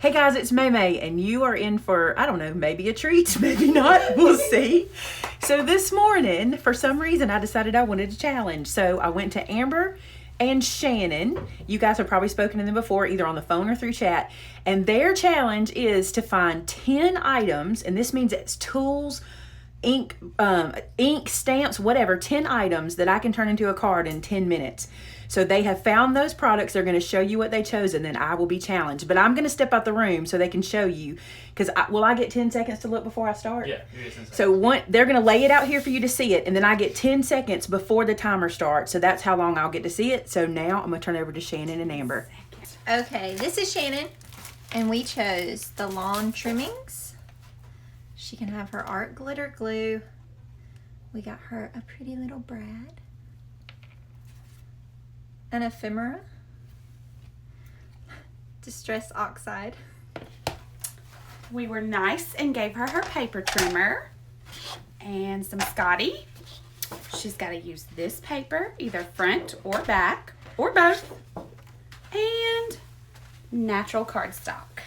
Hey guys, it's Maymay, and you are in for, I don't know, maybe a treat, maybe not, we'll see. So this morning, for some reason, I decided I wanted a challenge. So I went to Amber and Shannon. You guys have probably spoken to them before, either on the phone or through chat. And their challenge is to find 10 items, and this means it's tools, ink, stamps, whatever, 10 items that I can turn into a card in 10 minutes. So they have found those products. They're going to show you what they chose, and then I will be challenged. But I'm going to step out the room so they can show you. Because will I get 10 seconds to look before I start? Yeah, you get 10 seconds. So they're going to lay it out here for you to see it, and then I get 10 seconds before the timer starts. So that's how long I'll get to see it. So now I'm going to turn it over to Shannon and Amber. Okay, this is Shannon, and we chose the lawn trimmings. She can have her art glitter glue. We got her a pretty little brad. An ephemera. Distress oxide. We were nice and gave her her paper trimmer and some Scotty. She's got to use this paper, either front or back or both, and natural cardstock.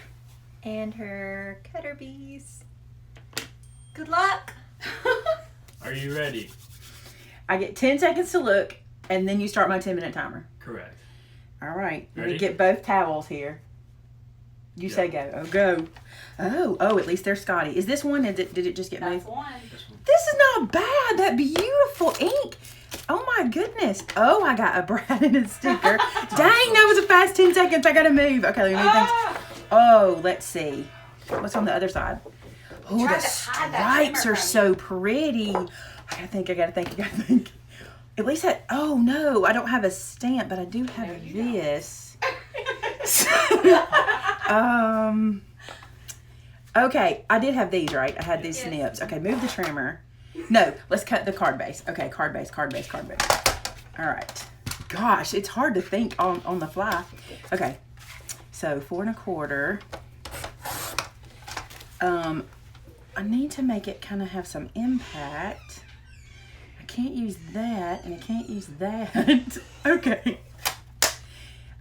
And her cutter bees. Good luck. Are you ready? I get 10 seconds to look, and then you start my 10-minute timer. Correct. All right. Let me Ready? get both towels here. You say go. Oh, go. Oh, at least there's Scotty. Is this one? Did it just get moved? That's one. This is not bad. That beautiful ink. Oh my goodness. Oh, I got a Brad and a sticker. Dang, that was a fast 10 seconds. I gotta move. Okay, let me move things. Oh, let's see. What's on the other side? Oh, the tried to hide that stripes trimmer are from so pretty. I gotta think. At least that, oh no, I don't have a stamp, but I do have this. Okay, I did have these, right? I had these snips. Okay, move the trimmer. No, let's cut the card base. Okay, card base. All right. Gosh, it's hard to think on the fly. Okay, so 4 1/4. I need to make it kind of have some impact. I can't use that, and I can't use that. Okay.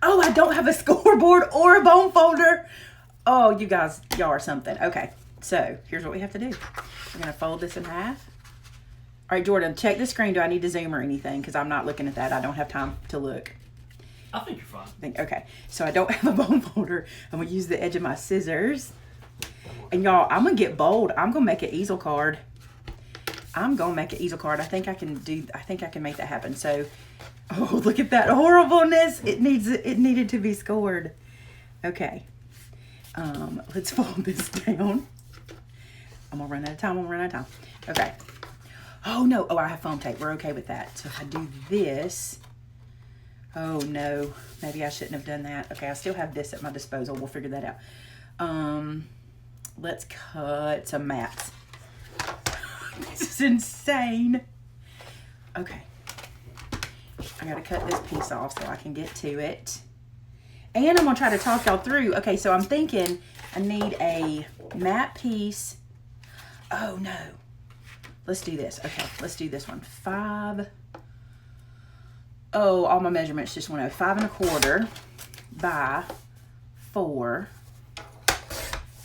Oh, I don't have a scoreboard or a bone folder. Oh, you guys, y'all are something. Okay, so here's what we have to do. We're going to fold this in half. All right, Jordan, check the screen. Do I need to zoom or anything? Because I'm not looking at that. I don't have time to look. I think you're fine. Okay, so I don't have a bone folder. I'm going to use the edge of my scissors. And y'all, I'm going to get bold. I'm going to make an easel card. I think I can make that happen. So, oh, look at that horribleness. It needed to be scored. Okay. Let's fold this down. I'm gonna run out of time. Okay. Oh no. Oh, I have foam tape. We're okay with that. So if I do this, oh no, maybe I shouldn't have done that. Okay, I still have this at my disposal. We'll figure that out. Let's cut some mats. This is insane. Okay. I gotta cut this piece off so I can get to it. And I'm gonna try to talk y'all through. Okay, so I'm thinking I need a matte piece. Oh no. Let's do this. Okay, let's do this one. 5. Oh, all my measurements just went out. 5 1/4 by 4.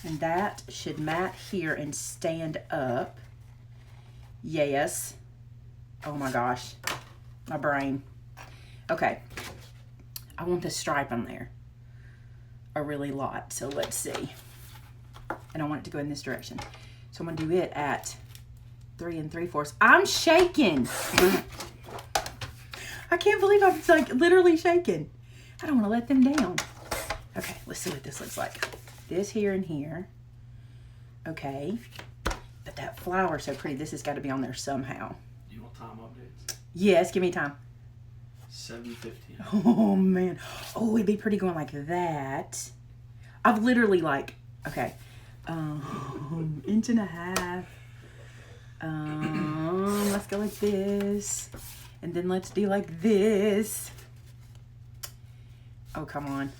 And that should mat here and stand up. Yes. Oh my gosh. My brain. Okay. I want the stripe on there a really lot. So let's see. And I want it to go in this direction. So I'm going to do it at 3 3/4. I'm shaking. I can't believe I'm like literally shaking. I don't want to let them down. Okay, let's see what this looks like. This here and here. Okay. But that flower's so pretty. This has got to be on there somehow. Do you want time updates? Yes, give me time. 7:15. Oh man. Oh, it'd be pretty going like that. I've literally like, okay. 1.5 inches. Let's go like this. And then let's do like this. Oh, come on.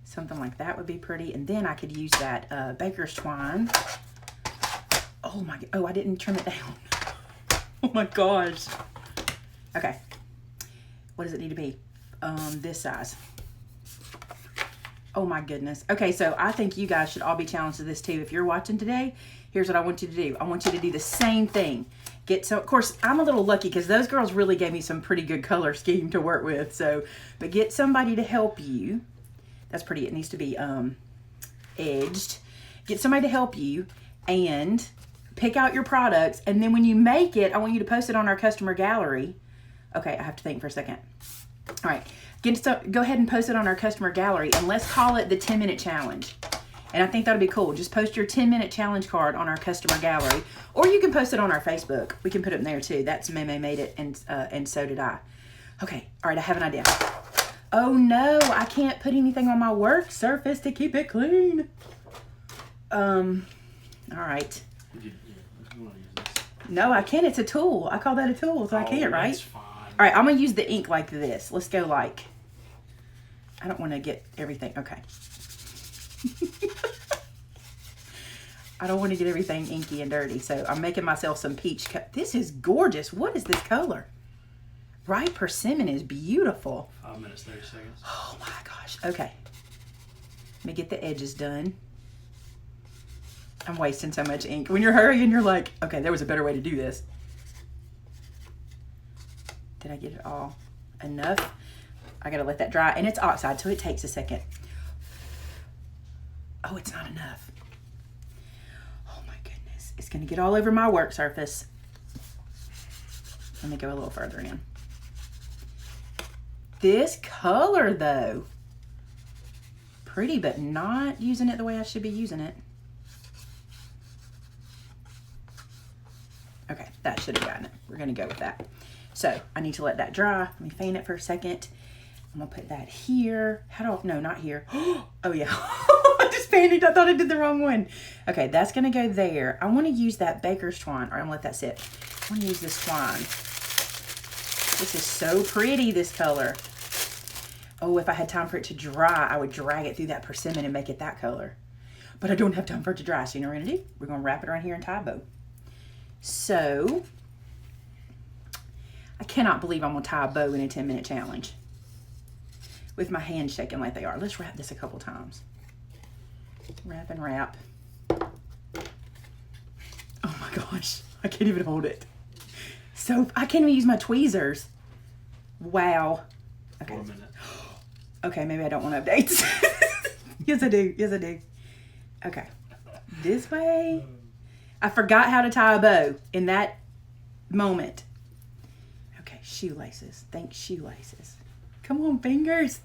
Something like that would be pretty. And then I could use that baker's twine. Oh my, oh, I didn't trim it down. Oh my gosh. Okay. What does it need to be? This size. Oh my goodness. Okay, so I think you guys should all be challenged to this too. If you're watching today, here's what I want you to do. I want you to do the same thing. Of course, I'm a little lucky because those girls really gave me some pretty good color scheme to work with. So, but get somebody to help you. That's pretty. It needs to be edged. Get somebody to help you and pick out your products. And then when you make it, I want you to post it on our customer gallery. Okay, I have to think for a second. All right, go ahead and post it on our customer gallery, and let's call it the 10-minute challenge. And I think that'll be cool. Just post your 10-minute challenge card on our customer gallery, or you can post it on our Facebook. We can put it in there too. That's Maymay Made It, and so did I. Okay, all right, I have an idea. Oh no, I can't put anything on my work surface to keep it clean. All right. No, I can't. It's a tool. I call that a tool, so I can't, right? That's fine. All right, I'm going to use the ink like this. Let's go like, I don't want to get everything. Okay. I don't want to get everything inky and dirty, so I'm making myself some peach. This is gorgeous. What is this color? Ripe persimmon is beautiful. 5 minutes, 30 seconds. Oh my gosh. Okay. Let me get the edges done. I'm wasting so much ink. When you're hurrying, you're like, okay, there was a better way to do this. Did I get it all enough? I gotta let that dry, and it's oxide, so it takes a second. Oh, it's not enough. Oh my goodness. It's gonna get all over my work surface. Let me go a little further in. This color though, pretty, but not using it the way I should be using it. Okay, that should have gotten it. We're gonna go with that. So I need to let that dry. Let me fan it for a second. I'm gonna put that here. No, not here. Oh yeah, I just panicked. I thought I did the wrong one. Okay, that's gonna go there. I wanna use that baker's twine, or I'm gonna let that sit. I wanna use this twine. This is so pretty, this color. Oh, if I had time for it to dry, I would drag it through that persimmon and make it that color. But I don't have time for it to dry, so you know what we're gonna do? We're gonna wrap it around here and tie a bow. So, I cannot believe I'm gonna tie a bow in a 10-minute challenge with my hands shaking like they are. Let's wrap this a couple times. Wrap and wrap. Oh my gosh, I can't even hold it. So, I can't even use my tweezers. Wow. Okay. 1 minute. Okay, maybe I don't want updates. Yes, I do. Yes, I do. Okay. This way. I forgot how to tie a bow in that moment. Okay, shoelaces. Think shoelaces. Come on, fingers.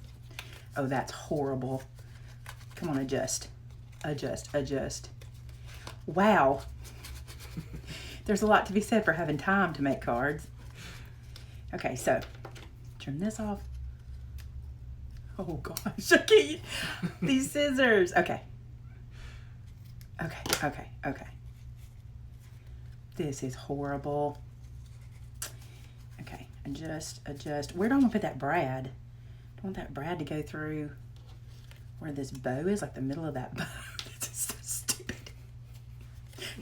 Oh, that's horrible. Come on, adjust. Adjust, adjust. Wow. There's a lot to be said for having time to make cards. Okay, so trim this off. Oh gosh, I can't. These scissors. Okay. Okay, okay, okay. This is horrible. Okay, adjust, adjust. Where do I want to put that brad? I want that brad to go through where this bow is, like the middle of that bow. This is so stupid.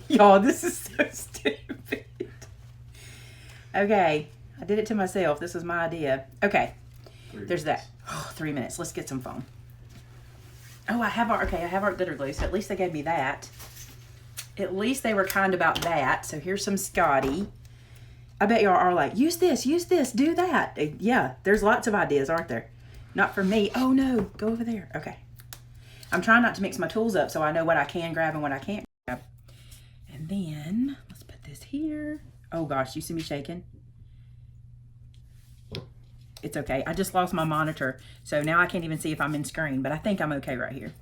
Y'all, this is so stupid. Okay, I did it to myself. This was my idea. Okay, there's that. Oh, 3 minutes. Let's get some foam. Oh, I have our glitter glue, so at least they gave me that. At least they were kind about that. So here's some Scotty. I bet y'all are like, use this, do that. Yeah, there's lots of ideas, aren't there? Not for me. Oh no, go over there. Okay. I'm trying not to mix my tools up so I know what I can grab and what I can't grab. And then, let's put this here. Oh gosh, you see me shaking? It's okay. I just lost my monitor, so now I can't even see if I'm in screen, but I think I'm okay right here.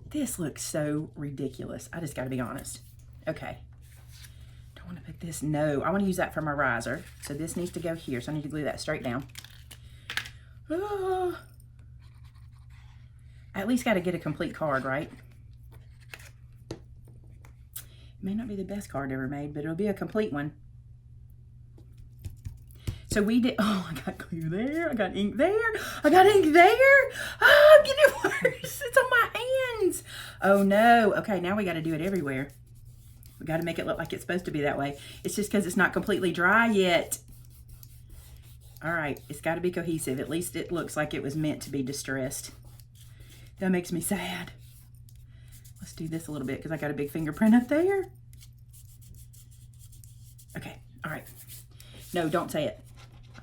This looks so ridiculous. I just got to be honest. Okay. Don't want to put this. No, I want to use that for my riser. So this needs to go here. So I need to glue that straight down. Oh. I at least got to get a complete card, right? It may not be the best card ever made, but it'll be a complete one. So we did, oh, I got glue there, I got ink there, I got ink there. Oh, I'm getting worse. It's on my hands. Oh no. Okay, now we got to do it everywhere. We got to make it look like it's supposed to be that way. It's just because it's not completely dry yet. All right, it's got to be cohesive. At least it looks like it was meant to be distressed. That makes me sad. Let's do this a little bit because I got a big fingerprint up there. Okay, all right. No, don't say it.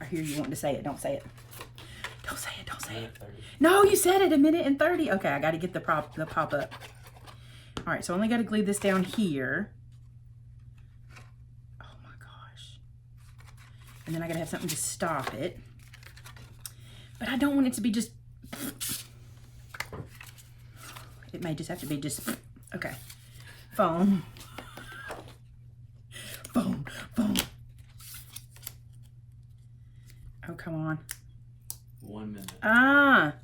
I hear you wanting to say it. Don't say it. Don't say it. Don't say it. No, you said it, 1:30. Okay, I got to get the pop up. All right, so I only got to glue this down here. Oh my gosh. And then I got to have something to stop it. But I don't want it to be just... It may just have to be just... Okay. Foam. Foam. Foam. Oh, come on. 1 minute. Ah.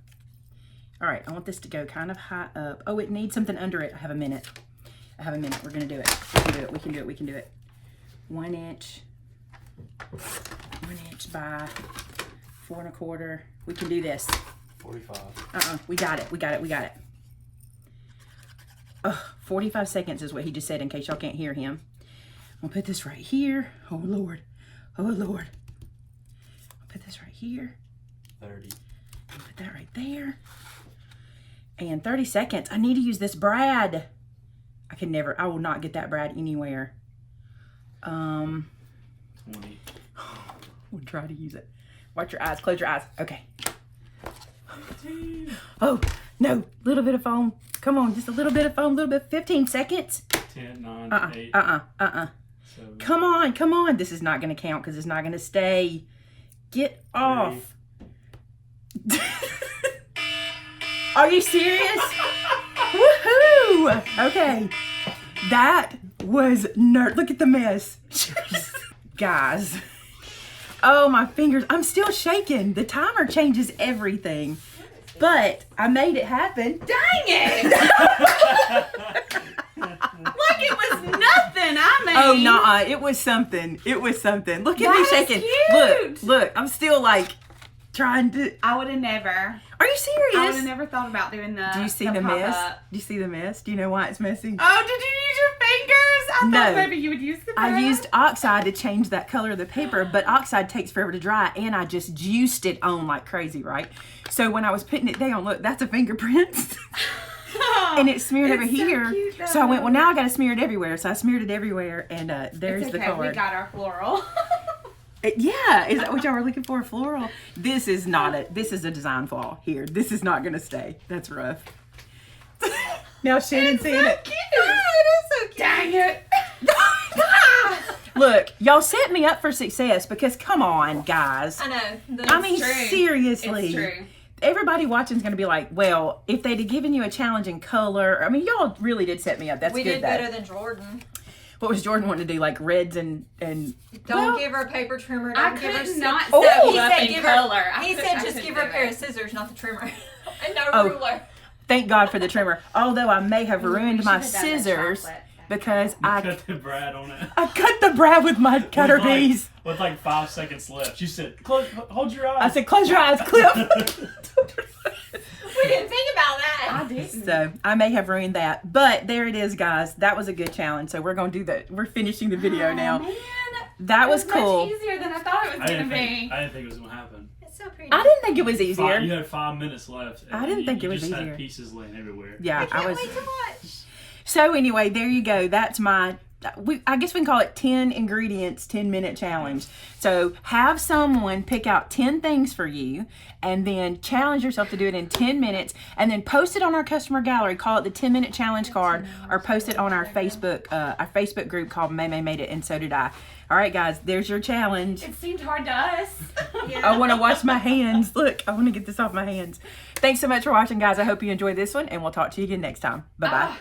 All right, I want this to go kind of high up. Oh, it needs something under it. I have a minute. We're going to do it. We can do it. 1 inch. 1 inch by 4 1/4. We can do this. 45. We got it. 45 seconds is what he just said in case y'all can't hear him. I'm going to put this right here. Oh, Lord. I'll put this right here. 30. I'll put that right there. And 30 seconds. I need to use this brad. I will not get that brad anywhere. 20. We'll try to use it. Watch your eyes. Close your eyes. Okay. 15. Oh, no. Little bit of foam. Come on. Just a little bit of foam. 15 seconds. 10, 9, 8. 7. Come on. This is not going to count because it's not going to stay. Get off. Are you serious? Woohoo! Okay. That was Look at the mess. Guys. Oh, my fingers. I'm still shaking. The timer changes everything. But I made it happen. Dang it! Like it was nothing. I mean. Oh, nah. It was something. Look at me shaking. Cute. Look. I'm still like trying to. I would have never. Are you serious? I would have never thought about doing the. Do you see the mess? Do you see the mess? Do you know why it's messy? Oh, did you use your fingers? I thought maybe you would use the brush. I used oxide to change that color of the paper, but oxide takes forever to dry, and I just juiced it on like crazy, right? So when I was putting it down, look, that's a fingerprint. And it smeared over here. So I went, well, now I got to smear it everywhere. So I smeared it everywhere, and there's the card. We got our floral. Yeah, is that what y'all were looking for? A floral? This is a design flaw here. This is not going to stay. That's rough. Now Shannon's seeing it. Cute. Oh, it is so cute. Dang it. Look, y'all set me up for success because come on, guys. I know. I mean, seriously. It's true. Everybody watching is going to be like, well, if they'd have given you a challenging color, I mean, y'all really did set me up. That's we good. did better than Jordan. What was Jordan wanting to do? Like reds and Don't give her a paper trimmer. I Don't give her could not Oh, set he up said in give color. her. He said just give her a pair of scissors, not the trimmer, and no ruler. Thank God for the trimmer. Although I may have ruined my should have done the scissors chocolate. because I cut the brad on it. I cut the brad with my cutter bees. With like 5 seconds left. You said, hold your eyes. I said, close your eyes, Cliff. We didn't think about that. I didn't. So I may have ruined that, but there it is, guys. That was a good challenge. So we're gonna do that. We're finishing the video now. Man, That was cool. Much easier than I thought it was gonna be. I didn't think it was gonna happen. It's so pretty. I didn't think it was easier. You had 5 minutes left. I didn't think it was You just easier. had pieces laying everywhere. Yeah, I can't was. wait to watch. So anyway, there you go. That's my. I guess we can call it 10 ingredients, 10-minute challenge. So have someone pick out 10 things for you and then challenge yourself to do it in 10 minutes and then post it on our customer gallery. Call it the 10-minute challenge card or post it on our Facebook group called Maymay Made It, and so did I. All right, guys, there's your challenge. It seemed hard to us. I want to wash my hands. Look, I want to get this off my hands. Thanks so much for watching, guys. I hope you enjoyed this one, and we'll talk to you again next time. Bye-bye.